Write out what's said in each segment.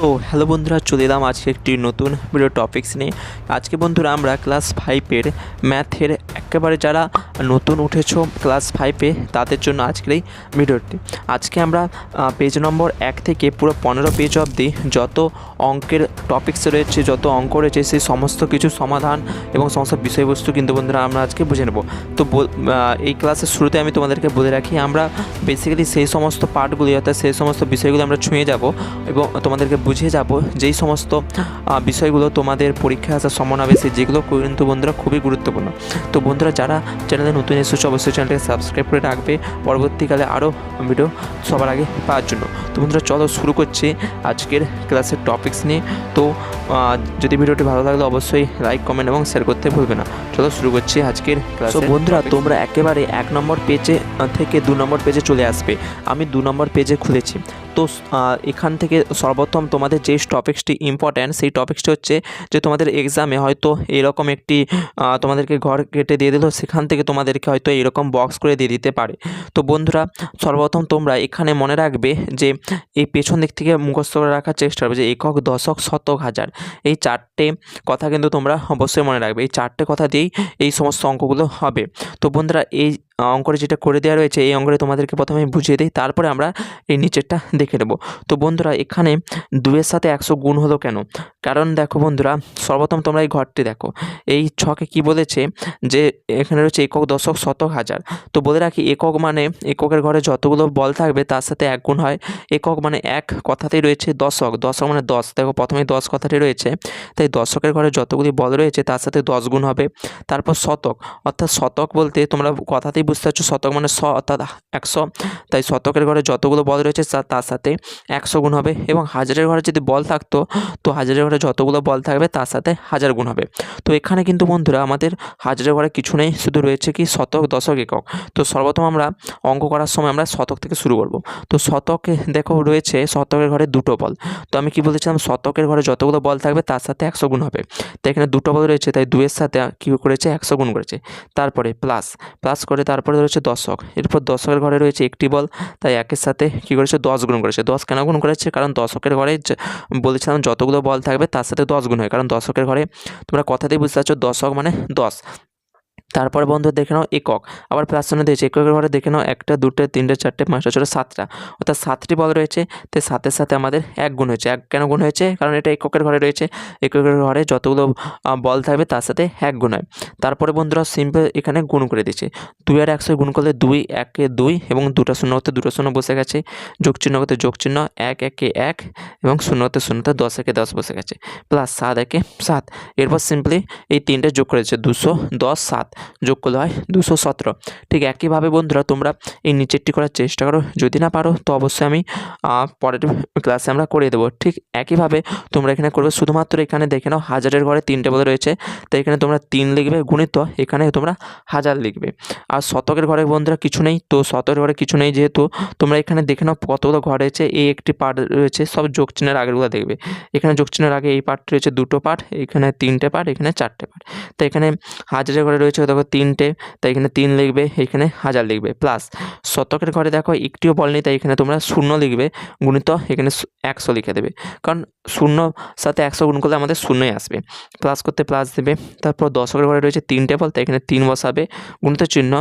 তো হ্যালো বন্ধুরা, চলে এলাম আজকে একটি নতুন ভিডিও টপিক্স নিয়ে। আজকে বন্ধুরা আমরা ক্লাস 5-এর ম্যাথের একেবারে যারা নতুন উঠেছো ক্লাস 5-এ তাদের জন্য আজকের এই ভিডিওটি। আজকে আমরা পেজ নম্বর 1 থেকে পুরো 15 পেজ অবধি যত অঙ্কের টপিক্স রয়েছে, যত অঙ্ক রয়েছে, সেই সমস্ত কিছু সমাধান এবং সমস্ত বিষয়বস্তু কিন্তু বন্ধুরা আমরা আজকে বুঝে নেব। তো এই ক্লাসের শুরুতে আমি তোমাদেরকে বলে রাখি, আমরা বেসিক্যালি সেই সমস্ত পার্টগুলি অর্থাৎ সেই সমস্ত বিষয়গুলো আমরা ছুঁয়ে যাব এবং তোমাদেরকে বুঝিয়ে যাব যেই সমস্ত বিষয়গুলো তোমাদের পরীক্ষায় আসার সম্ভাবনা বেশি, যেগুলো কিন্তু বন্ধুরা খুবই গুরুত্বপূর্ণ। তো বন্ধুরা যারা চ্যানেলে নতুন এসেছো অবশ্যই চ্যানেলটাকে সাবস্ক্রাইব করে রাখবে পরবর্তীকালে আরও ভিডিও সবার আগে পাওয়ার জন্য। তো বন্ধুরা চলো শুরু করছি আজকের ক্লাসের টপিক্স নিয়ে। তো যদি ভিডিওটি ভালো লাগলে অবশ্যই লাইক, কমেন্ট এবং শেয়ার করতে ভুলবে না। চলো শুরু করছি আজকের ক্লাস। তো বন্ধুরা তোমরা একেবারে 1 নম্বর পেজে থেকে 2 নম্বর পেজে চলে আসবে। আমি 2 নম্বর পেজে খুলেছি। তো এখান থেকে সর্বপ্রথম তোমাদের যে টপিক্সটি ইম্পর্ট্যান্ট সেই টপিক্সটি হচ্ছে যে তোমাদের এক্সামে হয়তো এরকম একটি তোমাদেরকে ঘর কেটে দিয়ে দিল, সেখান থেকে তোমাদেরকে হয়তো এরকম বক্স করে দিয়ে দিতে পারে। তো বন্ধুরা সর্বপ্রথম তোমরা এখানে মনে রাখবে যে এই পেছন দিক থেকে মুখস্থ করে রাখার চেষ্টা করবে যে একক, দশক, শতক, হাজার, এই 4টে কথা কিন্তু তোমরা অবশ্যই মনে রাখবে। এই 4টে কথা দিয়েই এই সমস্ত অঙ্কগুলো হবে। তো বন্ধুরা এই অঙ্কটা যেটা করে দেওয়া রয়েছে এই অঙ্কটা তোমাদেরকে প্রথমে বুঝিয়ে দিই, তারপরে আমরা এই নিচেরটা দেখে নেব। তো বন্ধুরা এখানে 2-এর সাথে 100 গুণ হলো কেন? কারণ দেখো বন্ধুরা, সর্বপ্রথম তোমরা এই ঘরটি দেখো। এই ছকে কি বলেছে যে এখানে রয়েছে একক, দশক, শতক, হাজার। তো বলে রাখি একক মানে এককের ঘরে যতগুলো বল থাকবে তার সাথে 1 গুণ হয়। একক মানে 1 কথাতেই রয়েছে দশক, দশক মানে 10। দেখো প্রথমেই 10 কথাটি রয়েছে, তাই দশকের ঘরে যতগুলি বল রয়েছে তার সাথে 10 গুণ হবে। তারপর শতক, অর্থাৎ শতক বলতে তোমরা কথাতেই বুঝতে পারছো শতক মানে 100 অর্থাৎ 100, তাই শতকের ঘরে যতগুলো বল রয়েছে তার সাথে 100 গুণ হবে। এবং হাজারের ঘরে যদি বল থাকতো তো হাজারের ঘরে যতগুলো বল থাকবে তার সাথে 1000 গুণ হবে। তো এখানে কিন্তু বন্ধুরা আমাদের হাজারের ঘরে কিছু নেই, শুধু রয়েছে কি শতক, দশক, একক। তো সর্বপ্রথম আমরা অঙ্ক করার সময় আমরা শতক থেকে শুরু করব। তো শতকে দেখো রয়েছে শতকের ঘরে 2টো বল। তো আমি কি বলেছিলাম, শতকের ঘরে যতগুলো বল থাকবে তার সাথে 100 গুণ হবে। তো এখানে 2টো বল রয়েছে, তাই 2-এর সাথে কী করেছে 100 গুণ করেছে। তারপরে প্লাস করে তারপরে রয়েছে দশক। এরপর দশকের ঘরে রয়েছে একটি বল, তাই 1-এর সাথে কী করেছে 10 গুণ করেছে। 10 কেন গুণ করেছে? কারণ দশকের ঘরে বলেছিলাম যতগুলো বল থাকবে তার সাথে 10 গুণ হয়, কারণ দশকের ঘরে তোমরা কথাতেই বুঝতে পারছো দশক মানে 10। তারপরে বন্ধু দেখে নাও একক, আবার প্লাস চিহ্ন দিয়েছে। এককের ঘরে দেখে নাও 1টা, 2টা, 3টে, 4টে, 5টা, 6টা, 7টা, অর্থাৎ 7টি বল রয়েছে। তাই 7-এর সাথে আমাদের 1 গুণ হয়েছে। 1 কেন গুণ হয়েছে? কারণ এটা এককের ঘরে রয়েছে। এককের ঘরে যতগুলো বল থাকবে তার সাথে 1 গুণ হয়। তারপরে বন্ধুরা সিম্পল এখানে গুণ করে দিচ্ছে। 2 আর 100 গুণ করলে 2, 1-এ 2 এবং 2টা শূন্য হতে 2টো শূন্য বসে গেছে। যোগ চিহ্ন করতে যোগ চিহ্ন, 1 1-এ 1 এবং 0 হতে 0 হতে 10 1-এ 10 বসে গেছে। প্লাস 7 1-এ 7। এরপর সিম্পলি এই 3টে যোগ করেছে 210, 7 যোগ করলে হয় 217। ঠিক একইভাবে বন্ধুরা তোমরা এই নিচেরটি করার চেষ্টা করো, যদি না পারো তো অবশ্যই আমি পরের ক্লাসে আমরা করে দেবো। ঠিক একইভাবে তোমরা এখানে করবে, শুধুমাত্র এখানে দেখে নাও হাজারের ঘরে 3টে বল রয়েছে, তাই এখানে তোমরা 3 লিখবে গুণিত এখানে তোমরা 1000 লিখবে। আর শতকের ঘরে বন্ধুরা কিছু নেই, তো শতকের ঘরে কিছু নেই যেহেতু তোমরা এখানে দেখে নাও কতগুলো ঘর রয়েছে। এই একটি পার্ট রয়েছে, সব যোগ চিহ্নের আগেরগুলো দেখবে। এখানে যোগ চিহ্নের আগে এই পার্ট রয়েছে 2টো পার্ট, এখানে 3টে পার্ট, এখানে 4টে পার্ট। তো এখানে হাজারের ঘরে রয়েছে দেখো 3টে, তাই এখানে 3 লিখবে, এখানে 1000 লিখবে। প্লাস শতকের ঘরে দেখো একটিও বল নেই, তাই এখানে তোমরা 0 লিখবে গুণিত এখানে 100 লিখে দেবে, কারণ 0 সাথে 100 গুণ করলে আমাদের 0ই আসবে। প্লাস করতে প্লাস দেবে। তারপর দশকের ঘরে রয়েছে 3টে বল, তাই এখানে 3 বসাবে, গুণিত চিহ্ন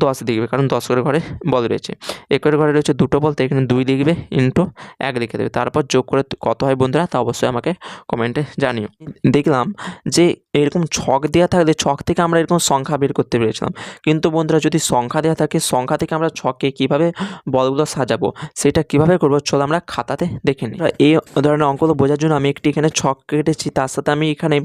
10 লিখবে, কারণ দশকের ঘরে বল রয়েছে। একের ঘরে রয়েছে 2টো বল, তাই এখানে 2 লিখবে ইন্টু 1 লিখে দেবে। তারপর যোগ করে কত হয় বন্ধুরা তা অবশ্যই আমাকে কমেন্টে জানিও। দেখলাম যে এরকম ছক দেওয়া থাকলে ছক থেকে আমরা এরকম সংখ্যা বের করতে পেরেছিলাম, কিন্তু বন্ধুরা যদি সংখ্যা দেওয়া থাকে সংখ্যা থেকে আমরা ছকে কীভাবে বলগুলো সাজাবো সেটা কীভাবে করবো চলো আমরা খাতাতে দেখে নিই। এই ধরনের অঙ্কগুলো বোঝার জন্য আমি একটি এখানে ছক কেটেছি, তার সাথে আমি এখানে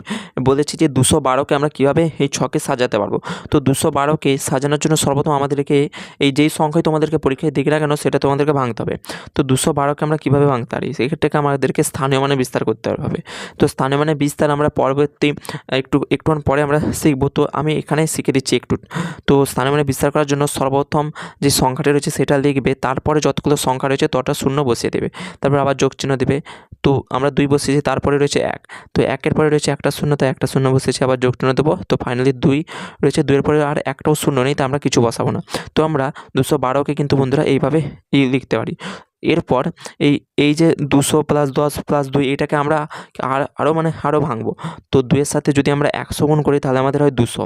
বলেছি যে 212কে আমরা কীভাবে এই ছকে সাজাতে পারবো। তো 212কে সাজানোর জন্য সর্বপ্রথম আমাদেরকে এই যেই সংখ্যায় তোমাদেরকে পরীক্ষায় দিকে রাখানো সেটা তোমাদেরকে ভাঙতে হবে। তো 212কে আমরা কীভাবে ভাঙতে পারি সেক্ষেত্রে আমাদেরকে স্থানীয় মানে বিস্তার করতে হবে। তো স্থানীয় মানে বিস্তার আমরা পরবর্তী একটু পরে আমরা শিখবো। তো আমি এখানে শিখে দিচ্ছি একটু। তো স্থানীয় মানে বিস্তার করার জন্য সর্বপ্রথম যে সংখ্যাটি রয়েছে সেটা লিখবে, তারপরে যতগুলো সংখ্যা রয়েছে ততটা শূন্য বসিয়ে দেবে, তারপর আবার যোগ চিহ্ন দেবে। তো আমরা 2 বসিয়েছি, তারপরে রয়েছে 1, তো 1-এর পরে রয়েছে একটা শূন্য, তাই একটা শূন্য বসিয়েছি, আবার যোগ চিহ্ন দেবো। তো ফাইনালি 2 রয়েছে, 2-এর পরে আর একটাও শূন্য নেই, তো আমরা কিছু বসাবো না। তো আমরা 212কে কিন্তু বন্ধুরা এইভাবে লিখতে পারি। এরপর এই এই যে 200 প্লাস 10 প্লাস 2 এটাকে আমরা আরও ভাঙবো। তো 2-এর সাথে যদি আমরা 100 গুণ করি তাহলে আমাদের হয় 200।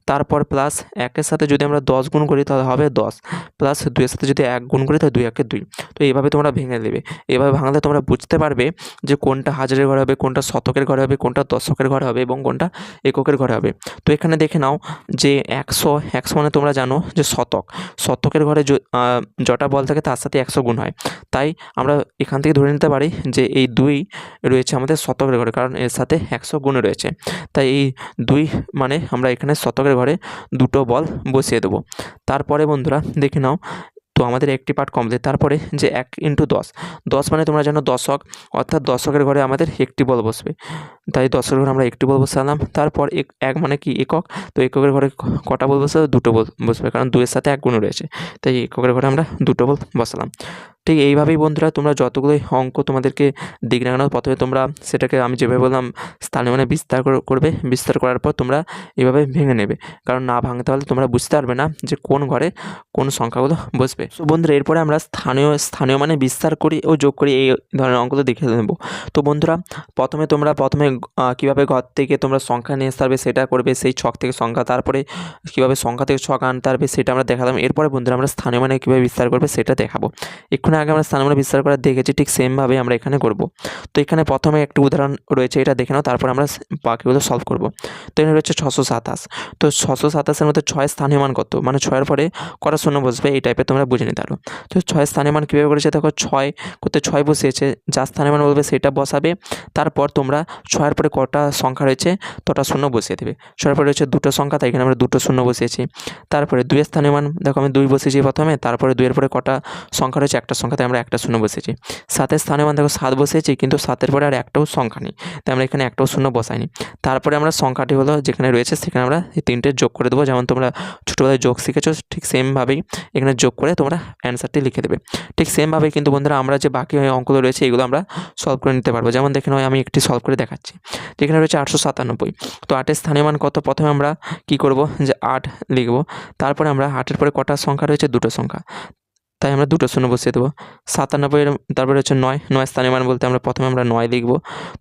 তারপর প্লাস 1-এর সাথে যদি আমরা 10 গুণ করি তাহলে হবে 10, প্লাস 2-এর সাথে যদি 1 গুণ করি তাহলে 2 1-এ 2। তো এইভাবে তোমরা ভেঙে দেবে। এভাবে ভাঙলে তোমরা বুঝতে পারবে যে কোনটা হাজারের ঘরে হবে, কোনটা শতকের ঘরে হবে, কোনটা দশকের ঘরে হবে এবং কোনটা এককের ঘরে হবে। তো এখানে দেখে নাও যে 100 মানে তোমরা জানো যে শতকের ঘরে যটা বল থাকে তার সাথে 100 গুণ হয়। তাই আমরা এখান থেকে ধরে নিতে পারি যে এই 2 রয়েছে আমাদের শতকের ঘরে, কারণ এর সাথে 100 গুণ রয়েছে। তাই এই 2 মানে আমরা এখানে শতকের ঘরে দুটো বল বসিয়ে দেবো। তারপরে বন্ধুরা দেখে নাও, তো আমাদের একটি পার্ট কমপ্লিট। তারপরে যে 1 × 10 মানে তোমরা জানো দশক, অর্থাৎ দশকের ঘরে আমাদের একটি বল বসবে। তাই দশকের ঘরে আমরা একটি বল বসালাম। তারপর এক মানে কি একক, তো এককের ঘরে কটা বল বসবে? দুটো বল বসবে, কারণ 2-এর সাথে 1 গুণ রয়েছে। তাই এককের ঘরে আমরা দুটো বল বসালাম। ঠিক এইভাবেই বন্ধুরা তোমরা যতগুলোই অঙ্ক তোমাদেরকে দিক না কেন, প্রথমে তোমরা সেটাকে আমি যেভাবে বললাম স্থানীয় মানে বিস্তার করবে। বিস্তার করার পর তোমরা এভাবে ভেঙে নেবে, কারণ না ভাঙতে পারলে তোমরা বুঝতে পারবে না যে কোন ঘরে কোন সংখ্যাগুলো বসবে। সো বন্ধুরা এরপরে আমরা স্থানীয় মানে বিস্তার করি ও যোগ করি, এই ধরনের অঙ্কগুলো দেখে নেব। তো বন্ধুরা প্রথমে কীভাবে ঘর থেকে তোমরা সংখ্যা নিয়ে আসতে পারবে সেটা করবে, সেই ছক থেকে সংখ্যা। তারপরে কীভাবে সংখ্যা থেকে ছক আনতে পারবে সেটা আমরা দেখালাম। এরপরে বন্ধুরা আমরা স্থানীয় মানে কীভাবে বিস্তার করবে সেটা দেখাবো। এক্ষুনি আগে আমরা স্থানীয় মানে বিস্তার করা দেখেছি, ঠিক সেমভাবে আমরা এখানে করব। তো এখানে প্রথমে একটি উদাহরণ রয়েছে, এটা দেখে নাও, তারপর আমরা বাকিগুলো সলভ করব। তো এখানে রয়েছে 627। তো 627-এর মধ্যে 6 স্থানীয় মান কত, মানে 6-এর পরে কটা শূন্য বসবে, এই টাইপের তোমরা বুঝে নিতে পারো। তো 6 স্থানীয় মান কীভাবে করেছে দেখো, 6 করতে 6 বসিয়েছে, যা স্থানীয় মান বলবে সেটা বসাবে। তারপর তোমরা 6-এর পরে কটা সংখ্যা রয়েছে তটা শূন্য বসিয়ে দেবে। 6-এর পরে রয়েছে দুটো সংখ্যা, তাই এখানে আমরা দুটো শূন্য বসিয়েছি। তারপরে 2-এর স্থানীয় মান দেখো আমি 2 বসিয়েছি প্রথমে, তারপরে 2-এর পরে কটা সংখ্যা রয়েছে, একটা সংখ্যা, তাই আমরা একটা শূন্য বসিয়েছি। 7-এর স্থানীয় মান দেখো 7 বসিয়েছি, কিন্তু 7-এর পরে আর একটাও সংখ্যা নেই, তাই আমরা এখানে একটাও শূন্য বসাইনি। তারপরে আমরা সংখ্যাটি হলো যেখানে রয়েছে সেখানে আমরা এই 3টে যোগ করে দেবো। যেমন তোমরা ছোটোবেলায় যোগ শিখেছো ঠিক সেমভাবেই এখানে যোগ করে তোমরা অ্যান্সারটি লিখে দেবে। ঠিক সেমভাবেই কিন্তু বন্ধুরা আমরা যে বাকি অঙ্কগুলো রয়েছে এগুলো আমরা সলভ করে নিতে পারবো। যেমন দেখে নাও আমি একটি সলভ করে দেখাচ্ছি। যেখানে রয়েছে 897। তো 8-এর স্থানীয় মান কত, প্রথমে আমরা কি করব যে 8 লিখব। তারপরে আমরা 8-এর পরে কটা সংখ্যা রয়েছে, দুটো সংখ্যা, তাই আমরা দুটো শূন্য বসিয়ে দেবো। 97-এর তারপরে হচ্ছে 9 স্থানীয় মান বলতে আমরা প্রথমে 9 লিখব।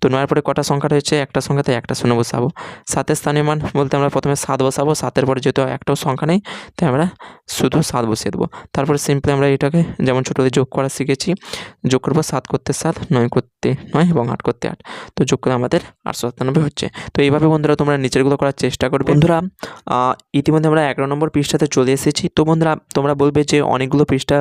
তো 9-এর পরে কটা সংখ্যা রয়েছে, একটা সংখ্যা, তাই একটা শূন্য বসাবো। 7-এর স্থানীয় মান বলতে আমরা প্রথমে 7 বসাবো। 7-এর পরে যেহেতু একটাও সংখ্যা নেই তাই আমরা শুধু 7 বসিয়ে দেবো। তারপরে সিম্পলি আমরা এটাকে যেমন ছোটোদের যোগ করা শিখেছি, যোগ করবো 7 করতে 7, 9 করতে 9 এবং 8 করতে 8। তো যোগ করে আমাদের 897 হচ্ছে। তো এইভাবে বন্ধুরা তোমরা নিচেরগুলো করার চেষ্টা করবে। বন্ধুরা ইতিমধ্যে আমরা 11 নম্বর পৃষ্ঠাতে চলে এসেছি। তো বন্ধুরা তোমরা বলবে যে অনেকগুলো পৃষ্ঠা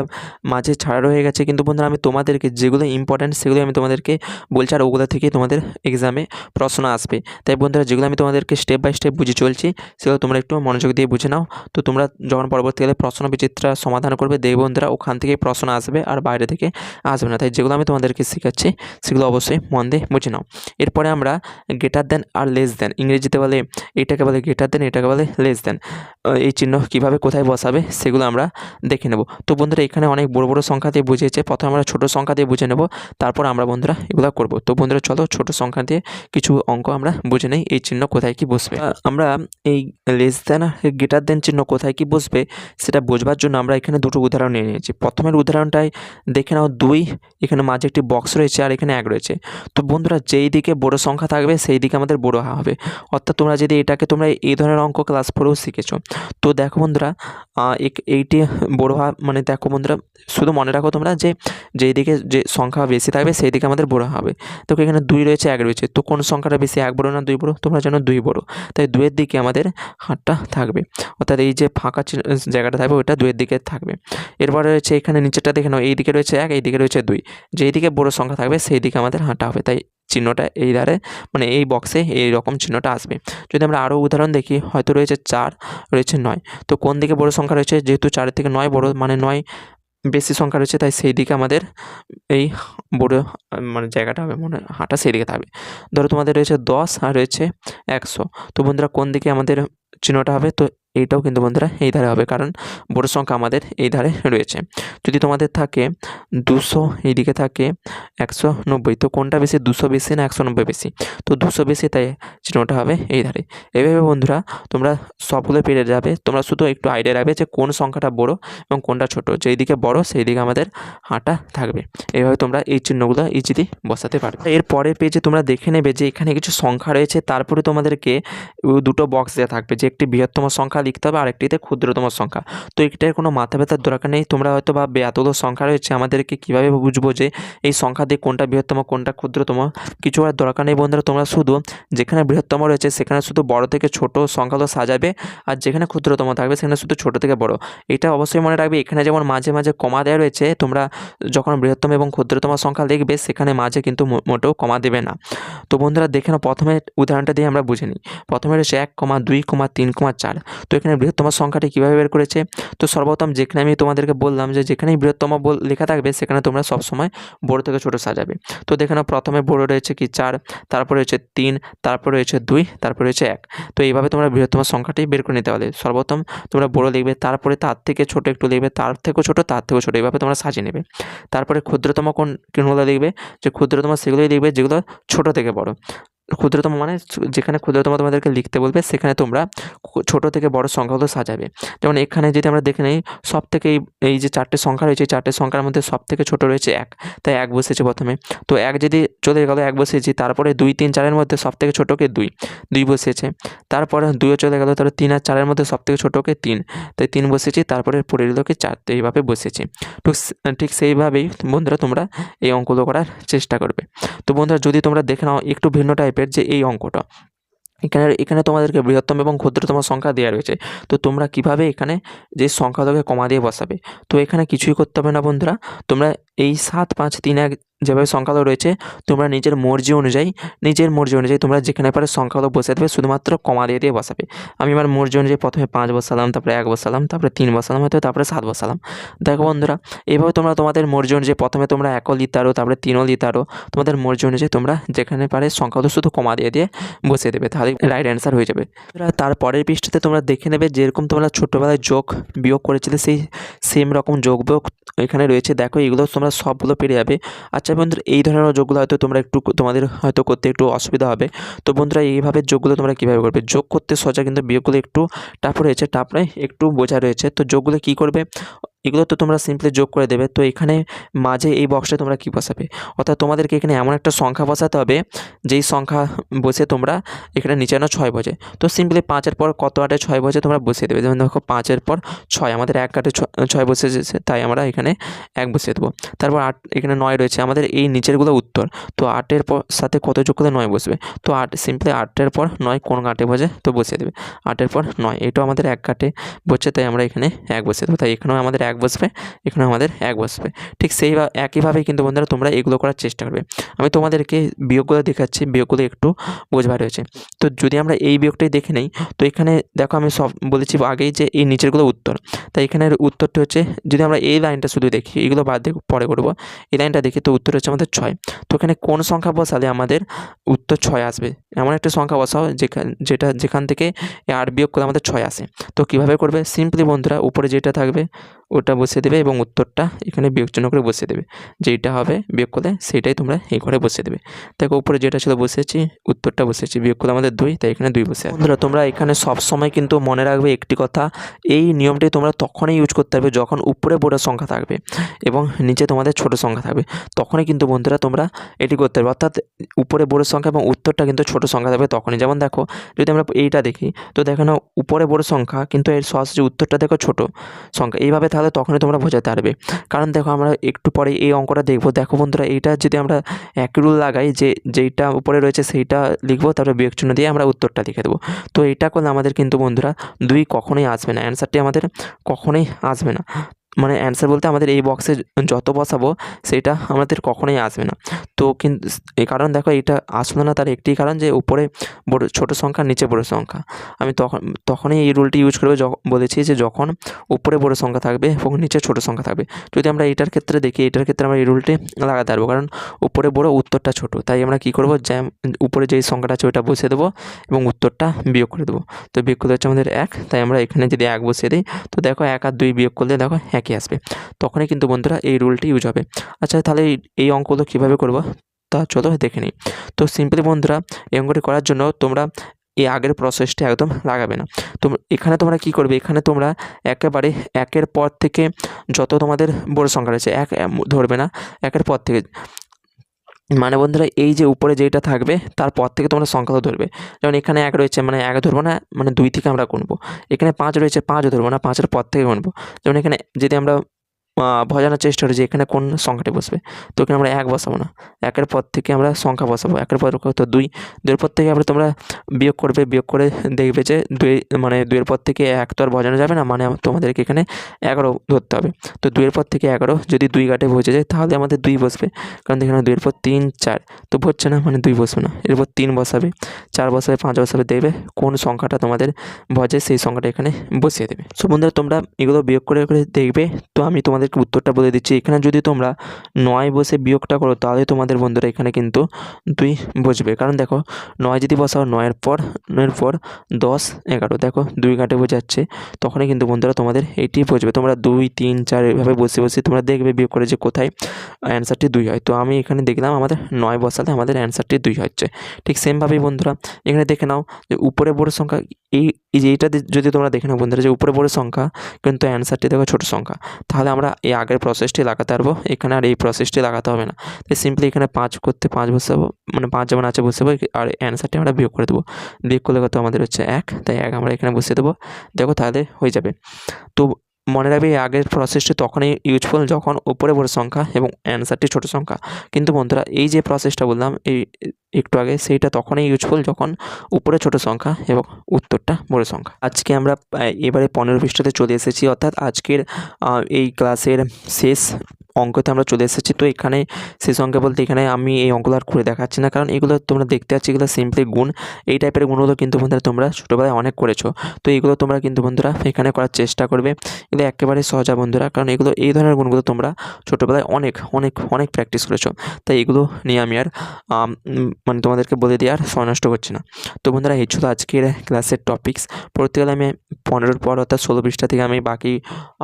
মাঝে ছাড়া রয়ে গেছে, কিন্তু বন্ধুরা আমি তোমাদেরকে যেগুলো ইম্পর্ট্যান্ট সেগুলো আমি তোমাদেরকে বলছি, আর ওগুলো থেকে তোমাদের এক্সামে প্রশ্ন আসবে। তাই বন্ধুরা যেগুলো আমি তোমাদেরকে স্টেপ বাই স্টেপ বুঝিয়ে চলছি সেগুলো তোমরা একটু মনোযোগ দিয়ে বুঝে নাও। তো তোমরা যখন পরবর্তীকালে প্রশ্ন বিচিত্রা সমাধান করবে দেখবে বন্ধুরা ওখান থেকে প্রশ্ন আসবে আর বাইরে থেকে আসবে না। তাই যেগুলো আমি তোমাদেরকে শেখাচ্ছি সেগুলো অবশ্যই মন দিয়ে বুঝে নাও। এরপরে আমরা গ্রেটার দেন আর লেস দেন, ইংরেজিতে বলে এটাকে বলে গ্রেটার দেন, এটাকে বলে লেস দেন, এই চিহ্ন কীভাবে কোথায় বসাবে সেগুলো আমরা দেখে নেব। তো বন্ধুরা এখানে অনেক বড় বড় সংখ্যা দিয়ে বুঝিয়েছে, প্রথমে আমরা ছোটো সংখ্যা দিয়ে বুঝে নেব, তারপর আমরা বন্ধুরা এগুলো করব। তো বন্ধুরা চলো ছোটো সংখ্যা দিয়ে কিছু অঙ্ক আমরা বুঝে নেই, এই চিহ্ন কোথায় কি বসবে। আমরা এই লেস দেন গ্রেটার দেন চিহ্ন কোথায় কি বসবে সেটা বোঝবার জন্য আমরা এখানে দুটো উদাহরণ নিয়ে নিয়েছি। প্রথমের উদাহরণটাই দেখে নাও, 2, এখানে মাঝে একটি বক্স রয়েছে আর এখানে 1 রয়েছে। তো বন্ধুরা যেই দিকে বড় সংখ্যা থাকবে সেই দিকে আমাদের বড় হবে, অর্থাৎ তোমরা যদি এটাকে তোমরা এই ধরনের অঙ্ক ক্লাস 4-এও শিখেছো। তো দেখো বন্ধুরা এইটি বড় হওয়া মানে দেখো বন্ধুরা শুধু মনে রাখো তোমরা যে যেই দিকে যে সংখ্যা বেশি থাকবে সেই দিকে আমাদের বড় হবে। তো এখানে 2 রয়েছে 1 রয়েছে, তো কোন সংখ্যাটা বেশি, 1 বড় না 2 বড়? তোমরা জানো 2 বড়, তাই 2-এর দিকে আমাদের হাতটা থাকবে, অর্থাৎ এই যে ফাঁকা জায়গাটা থাকবে ওটা 2-এর দিকে থাকবে। এরপরে রয়েছে এখানে নিচেরটা দেখে নাও, এই দিকে রয়েছে 1, এই দিকে রয়েছে 2, যেই দিকে বড় সংখ্যা থাকবে সেই দিকে আমাদের হাতটা হবে, তাই চিহ্নটা এই ধারে মানে এই বক্সে এই রকম চিহ্নটা আসবে। যদি আমরা আরও উদাহরণ দেখি, হয়তো রয়েছে 4, রয়েছে 9, তো কোন দিকে বড় সংখ্যা রয়েছে, যেহেতু 4-এর থেকে 9 বড় মানে 9 বেশি সংখ্যা রয়েছে, তাই সেই দিকে আমাদের এই বড় মানে জায়গাটা হবে, মানে হাঁটা সেই দিকে থাকবে। ধরো তোমাদের রয়েছে 10 আর রয়েছে 100, তো বন্ধুরা কোন দিকে আমাদের চিহ্নটা হবে, তো এইটাও কিন্তু বন্ধুরা এই ধারে হবে, কারণ বড় সংখ্যা আমাদের এই ধারে রয়েছে। যদি তোমাদের থাকে 200, এইদিকে থাকে 190, তো কোনটা বেশি, 200 বেশি না 190 বেশি? তো 200 বেশি, তাই চিহ্নটা হবে এই ধারে। এভাবে বন্ধুরা তোমরা সবগুলো পেরে যাবে। তোমরা শুধু একটু আইডিয়া রাখবে যে কোন সংখ্যাটা বড় এবং কোনটা ছোট, যেই দিকে বড় সেই দিকে আমাদের হাঁটা থাকবে। এইভাবে তোমরা এই চিহ্নগুলো ইজিলি বসাতে পারবে। এর পরের পেজে তোমরা দেখে নেবে যে এখানে কিছু সংখ্যা রয়েছে, তারপরে তোমাদেরকে দুটো বক্স দেওয়া থাকবে যে একটি বৃহত্তম সংখ্যা লিখতে হবে আর একটিতে ক্ষুদ্রতম সংখ্যা। তো এটার কোনো মাথা ব্যথার দরকার নেই। তোমরা হয়তো ভাববে এতগুলো সংখ্যা রয়েছে, আমাদেরকে কীভাবে বুঝবো যে এই সংখ্যা দিয়ে কোনটা বৃহত্তম কোনটা ক্ষুদ্রতম? কিছু আর দরকার নেই বন্ধুরা। তোমরা শুধু যেখানে বৃহত্তম রয়েছে সেখানে শুধু বড় থেকে ছোট সংখ্যাগুলো সাজাবে, আর যেখানে ক্ষুদ্রতম থাকবে সেখানে শুধু ছোট থেকে বড়। এটা অবশ্যই মনে রাখবে, এখানে যেমন মাঝে মাঝে কমা দেওয়া রয়েছে, তোমরা যখন বৃহত্তম এবং ক্ষুদ্রতম সংখ্যা লিখবে সেখানে মাঝে কিন্তু মোটেও কমা দেবে না। তো বন্ধুরা দেখে নাও, প্রথমে উদাহরণটা দিয়ে আমরা বুঝে নিই। প্রথমে রয়েছে 1, 2, 3, 4। তো এখানে বৃহত্তম সংখ্যাটি কীভাবে বের করেছে? তো সর্বপ্রথম যেখানে আমি তোমাদেরকে বললাম যে যেখানেই বৃহত্তম লেখা থাকবে সেখানে তোমরা সবসময় বড় থেকে ছোট সাজাবে। তো দেখে নাও, প্রথমে বড় রয়েছে কি 4, তারপরে রয়েছে 3, তারপরে রয়েছে 2, তারপরে রয়েছে 1। তো এইভাবে তোমরা বৃহত্তম সংখ্যাটি বের করে নিতে পারবে। সর্বপ্রথম তোমরা বড় লিখবে, তারপরে তার থেকে ছোট একটু লিখবে, তার থেকেও ছোট, তার থেকেও ছোট, এইভাবে তোমরা সাজিয়ে নেবে। তারপরে ক্ষুদ্রতম কোনগুলো লিখবে, যে ক্ষুদ্রতম সেগুলোই লিখবে যেগুলো ছোট থেকে বড়। ক্ষুদ্রতম মানে যেখানে ক্ষুদ্রতম তোমাদেরকে লিখতে বলবে সেখানে তোমরা ছোট থেকে বড় সংখ্যাগুলো সাজাবে। যেমন এখানে যদি আমরা দেখে নিই, সব থেকে এই যে 4টে সংখ্যা রয়েছে, এই 4টে সংখ্যার মধ্যে সব থেকে ছোট রয়েছে 1, তাই 1 বসেছে প্রথমে। তো 1 যদি চলে গেল, 1 বসিয়েছি। তারপরে 2, 3, 4-এর মধ্যে সব থেকে ছোটোকে 2 বসিয়েছে। তারপরে 2ও চলে গেল, তাহলে 3 আর 4-এর মধ্যে সব থেকে ছোটোকে 3, তাই 3 বসিয়েছি। তারপরে পড়ে রইল কি 4, তো এইভাবে বসেছি। ঠিক সেইভাবেই বন্ধুরা তোমরা এই অঙ্কগুলো করার চেষ্টা করবে। তো বন্ধুরা যদি তোমরা দেখে নাও একটু ভিন্ন টাইপের যে এই অঙ্কটা, এখানে তোমাদেরকে বৃহত্তম এবং ক্ষুদ্রতম সংখ্যা দেওয়া রয়েছে। তো তোমরা কিভাবে এখানে যে সংখ্যাটাকে কমা দিয়ে বসাবে? তো এখানে কিছুই করতে হবে না বন্ধুরা। তোমরা এই 7, 5, 3, 1 যেভাবে সংখ্যাগুলো রয়েছে, তোমরা নিজের মর্জি অনুযায়ী তোমরা যেখানে পারে সংখ্যাগুলো বসিয়ে দেবে, শুধুমাত্র কমা দিয়ে বসাবে। আমি আমার মর্জি অনুযায়ী প্রথমে 5 বসালাম, তারপরে 1 বসালাম, তারপরে 3 বসালাম, হয়তো তারপরে 7 বসালাম। দেখো বন্ধুরা, এইভাবে তোমরা তোমাদের মর্জি অনুযায়ী প্রথমে তোমরা 1ও লিখতে পারো, তারপরে 3ও লিখতে পারো। তোমাদের মর্জি অনুযায়ী তোমরা যেখানে পারে সংখ্যাগুলো শুধু কমা দিয়ে বসিয়ে দেবে, তাহলে রাইট অ্যান্সার হয়ে যাবে। তার পরের পৃষ্ঠাতে তোমরা দেখে নেবে যেরকম তোমরা ছোটোবেলায় যোগ বিয়োগ করেছিলে, সেই সেম রকম যোগ বিয়োগ এখানে রয়েছে। দেখো এগুলো তোমরা সবগুলো পেরে যাবে। আচ্ছা বন্ধুরা, এই ধরনের যোগগুলো হয়তো তোমরা তোমাদের হয়তো করতে একটু অসুবিধা হবে। তো বন্ধুরা এইভাবে যোগগুলো তোমরা কীভাবে করবে? যোগ করতে সোজা, কিন্তু বিয়োগগুলো একটু টাফ রয়েছে, টাফ নয় একটু বোঝা রয়েছে। তো যোগগুলো কী করবে? এগুলো তো তোমরা সিম্পলি যোগ করে দেবে। তো এখানে মাঝে এই বক্সে তোমরা কী বসাবে? অর্থাৎ তোমাদেরকে এখানে এমন একটা সংখ্যা বসাতে হবে যেই সংখ্যা বসে তোমরা এখানে নিচে 6 বোঝে। তো সিম্পলি 5-এর পর কত আটে 6 বোঝে তোমরা বসিয়ে দেবে। যেমন দেখো 5-এর পর 6, আমাদের 1 কাটে 6 বসেছে, তাই আমরা এখানে 1 বসিয়ে দেবো। তারপর 8, এখানে 9 রয়েছে, আমাদের এই নিচেরগুলো উত্তর। তো 8-এর সাথে কত যোগ করলে 9 বসবে? তো 8 সিম্পলি 8-এর পর 9 কোন কাটে বোঝে, তো বসিয়ে দেবে। 8-এর পর 9, এটাও আমাদের 1 কাটে বসছে, তাই আমরা এখানে 1 বসিয়ে দেবো। তাই এখানেও আমাদের 1 বসবে, এখানেও আমাদের 1 বসবে। ঠিক একইভাবেই কিন্তু বন্ধুরা তোমরা এগুলো করার চেষ্টা করবে। আমি তোমাদেরকে বিয়োগগুলো দেখাচ্ছি, বিয়োগগুলো একটু বোঝবার রয়েছে। তো যদি আমরা এই বিয়োগটাই দেখে নেই, তো এখানে দেখো আমি সব বলেছি আগেই যে এই নিচেরগুলো উত্তর, তাই এখানের উত্তরটা হচ্ছে, যদি আমরা এই লাইনটা শুধু দেখি, এগুলো বাদ দিয়ে পরে করবো, এই লাইনটা দেখি, তো উত্তর হচ্ছে আমাদের 6। তো এখানে কোন সংখ্যা বসালে আমাদের উত্তর 6 আসবে? এমন একটা সংখ্যা বসাও যেখান থেকে 8 বিয়োগ করলে আমাদের 6 আসে। তো কীভাবে করবে? সিম্পলি বন্ধুরা উপরে যেটা থাকবে ওটা বসিয়ে দেবে এবং উত্তরটা এখানে বিয়োগ চিহ্ন করে বসিয়ে দেবে। যেইটা হবে বিয়োগ করলে সেইটাই তোমরা এই ঘরে বসিয়ে দেবে। দেখো উপরে যেটা ছিল বসিয়েছি, উত্তরটা বসিয়েছি, বিয়োগ করলে আমাদের 2, তাই এখানে 2 বসে। বন্ধুরা তোমরা এখানে সবসময় কিন্তু মনে রাখবে একটি কথা, এই নিয়মটি তোমরা তখনই ইউজ করতে পারবে যখন উপরে বড় সংখ্যা থাকবে এবং নিচে তোমাদের ছোট সংখ্যা থাকবে। তখনই কিন্তু বন্ধুরা তোমরা এটি করতে পারবে, অর্থাৎ উপরে বড় সংখ্যা এবং উত্তরটা কিন্তু ছোট সংখ্যা থাকবে তখনই। যেমন দেখো যদি আমরা এইটা দেখি, তো দেখো না উপরে বড় সংখ্যা কিন্তু এর সরাসরি উত্তরটা দেখো ছোট সংখ্যা, এইভাবে তাহলে তখনই তোমরা বোঝাতে পারবে। কারণ দেখো আমরা একটু পরে এই অঙ্কটা দেখবো। দেখো বন্ধুরা, এইটা যদি আমরা একই রুল লাগাই যে যেইটা উপরে রয়েছে সেইটা লিখবো, তারপরে বিয়োগ চিহ্ন দিয়ে আমরা উত্তরটা লিখে দেবো। তো এটা করলে আমাদের কিন্তু বন্ধুরা 2 কখনোই আসবে না, অ্যান্সারটি আমাদের কখনোই আসবে না। মানে অ্যান্সার বলতে আমাদের এই বক্সে যত বসাবো সেটা আমাদের কখনোই আসবে না। তো কিন্তু এই কারণ দেখো এটা আসলো না তার একটি কারণ যে উপরে বড় ছোটো সংখ্যা নিচে বড় সংখ্যা। আমি তখনই এই রুলটি ইউজ করবো বলেছি যে যখন উপরে বড় সংখ্যা থাকবে এবং নিচে ছোটো সংখ্যা থাকবে। যদি আমরা এটার ক্ষেত্রে দেখি, এটার ক্ষেত্রে আমরা এই রুলটি লাগাতে পারবো, কারণ উপরে বড় উত্তরটা ছোট। তাই আমরা কী করবো, উপরে যেই সংখ্যাটা আছে ওইটা বসিয়ে দেবো এবং উত্তরটা বিয়োগ করে দেবো। তো বিয়োগ করতে হচ্ছে আমাদের 1, তাই আমরা এখানে যদি 1 বসিয়ে দিই তো দেখো 1 আর 2 বিয়োগ করলে দেখো 1ই আসবে। তখনই কিন্তু বন্ধুরা এই রুলটি ইউজ হবে। আচ্ছা তাহলে এই অঙ্কগুলো কীভাবে করবো তা চলো দেখে নিই। তো সিম্পলি বন্ধুরা এই অঙ্কটি করার জন্য তোমরা এই আগের প্রসেসটা একদম লাগাবে না। তো এখানে তোমরা কী করবে, এখানে তোমরা একেবারে 1-এর পর থেকে যত তোমাদের বড় সংখ্যা রয়েছে 1 ধরবে না, 1-এর পর থেকে, মানে বন্ধুরা এই যে উপরে যেইটা থাকবে তারপর থেকে তোমরা সংখ্যাটা ধরবে। যেমন এখানে 1 রয়েছে, মানে 1 ধরবো না, মানে 2 থেকে আমরা গুনবো। এখানে 5 রয়েছে, 5 ধরবো না, 5-এর পর থেকে গুনবো। যেমন এখানে যদি আমরা বোঝানোর চেষ্টা করি যে এখানে কোন সংখ্যাটি বসবে, তো এখানে আমরা 1 বসাবো না, 1-এর পর থেকে আমরা সংখ্যা বসাবো। 1-এর পর তো 2, 2-এর পর থেকে আবার তোমরা বিয়োগ করবে, বিয়োগ করে দেখবে যে 2 মানে 2-এর পর থেকে 1 তো আর বোঝানো যাবে না, মানে তোমাদেরকে এখানে 11 ধরতে হবে। তো 2-এর পর থেকে 11 যদি 2 ঘাটে বসে যায় তাহলে আমাদের 2 বসবে, কারণ এখানে 2-এর পর 3, 4 তো বসছে না, মানে 2 বসবে না। এরপর 3 বসাবে, 4 বসাবে, 5 বসাবে, দেখবে কোন সংখ্যাটা তোমাদের বসে সেই সংখ্যাটা এখানে বসিয়ে দেবে। সো বন্ধুরা তোমরা এগুলো বিয়োগ করে করে দেখবে। তো আমি তোমাদেরকে উত্তরটা বলে দিচ্ছি। এখানে যদি তোমরা 9 বসে বিয়োগটা করো তাহলে তোমাদের বন্ধুরা এখানে কিন্তু 2 বসবে, কারণ দেখো 9 যদি বসাও 9-এর পর 10, 11 দেখো 2 ঘাটে বোঝাচ্ছে, তখনই কিন্তু বন্ধুরা তোমাদের এইটি বসবে। তোমরা 2, 3, 4 এভাবে বসে বসে তোমরা দেখবে বিয়োগ করে যে কোথায় অ্যান্সারটি 2 হয়। তো আমি এখানে দেখলাম আমাদের 9 বসালে আমাদের অ্যান্সারটি 2 হচ্ছে। ঠিক সেমভাবেই বন্ধুরা এখানে দেখে নাও যে উপরে বড় সংখ্যা এই যে এইটা যদি তোমরা দেখে নাও বন্ধুরা যে উপরে বড় সংখ্যা কিন্তু অ্যান্সারটি দেখো ছোট সংখ্যা, তাহলে আমরা এই আগের প্রসেসটি লাগাতে পারবো, এখানে আর এই প্রসেসটি লাগাতে হবে না। তাই সিম্পলি এখানে 5 করতে 5 বসাবো, মানে 5 যেমন আছে বসাবো, আর অ্যান্সারটি আমরা বিয়োগ করে দেবো। বিয়োগ করলে কত আমাদের হচ্ছে 1, তাই 1 আমরা এখানে বসিয়ে দেবো। দেখো তাহলে হয়ে যাবে। তো মনে রাখবে এই আগের প্রসেসটি তখনই ইউজফুল যখন উপরে বড় সংখ্যা এবং অ্যান্সারটি ছোট সংখ্যা। কিন্তু বন্ধুরা এই যে প্রসেসটা বললাম এই একটু আগে, সেইটা তখনই ইউজফুল যখন উপরে ছোট সংখ্যা এবং উত্তরটা বড় সংখ্যা। আজকে আমরা এবারে 15 পৃষ্ঠাতে চলে এসেছি, অর্থাৎ আজকের এই ক্লাসের শেষ অঙ্কতে আমরা চলে এসেছি। তো এখানে শেষ অঙ্ক বলতে এখানে আমি এই অঙ্কগুলো আর করে দেখাচ্ছি না, কারণ এগুলো তোমরা দেখতে পাচ্ছি এগুলো সিম্পলি গুণ। এই টাইপের গুণগুলো কিন্তু বন্ধুরা তোমরা ছোটোবেলায় অনেক করেছো। তো এইগুলো তোমরা কিন্তু বন্ধুরা এখানে করার চেষ্টা করবে। এগুলো একেবারে সহজ বন্ধুরা, কারণ এগুলো এই ধরনের গুণগুলো তোমরা ছোটোবেলায় অনেক অনেক অনেক প্র্যাকটিস করেছো। তাই এগুলো নিয়ে আমি আর মানে তোমাদেরকে বলে দিয়ে আর সময় নষ্ট করছি না। তো বন্ধুরা এই ছিল আজকের ক্লাসের টপিকস। পরবর্তীকালে আমি 15-র পর অর্থাৎ 16 পৃষ্ঠা থেকে আমি বাকি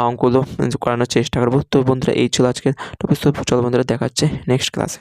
অঙ্কগুলো করানোর চেষ্টা করবো। তো বন্ধুরা এই ছিল আজকের টপিকস। তো চলো বন্ধুরা দেখা হচ্ছে নেক্সট ক্লাসে।